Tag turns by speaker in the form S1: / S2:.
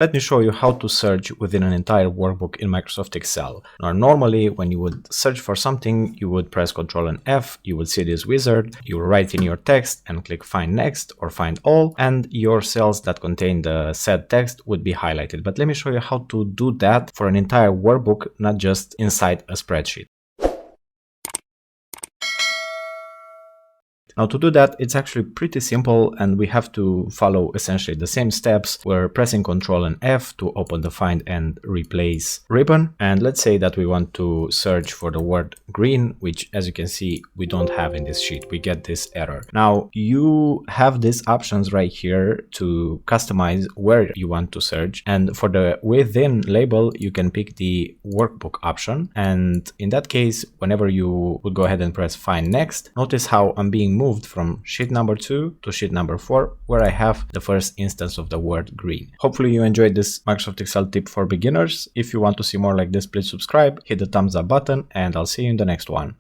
S1: Let me show you how to search within an entire workbook in Microsoft Excel. Now, normally when you would search for something, you would press Ctrl and F, you would see this wizard, you will write in your text and click Find Next or Find All, and your cells that contain the said text would be highlighted. But let me show you how to do that for an entire workbook, not just inside a spreadsheet. Now, to do that, it's actually pretty simple, and we have to follow essentially the same steps. We're pressing Ctrl and F to open the Find and Replace ribbon. And let's say that we want to search for the word green, which, as you can see, we don't have in this sheet. We get this error. Now, you have these options right here to customize where you want to search. And for the within label, you can pick the workbook option. And in that case, whenever you would go ahead and press Find Next, notice how I'm being moved from sheet number 2 to sheet number 4, where I have the first instance of the word green. Hopefully you enjoyed this Microsoft Excel tip for beginners. If you want to see more like this, please subscribe, hit the thumbs up button, and I'll see you in the next one.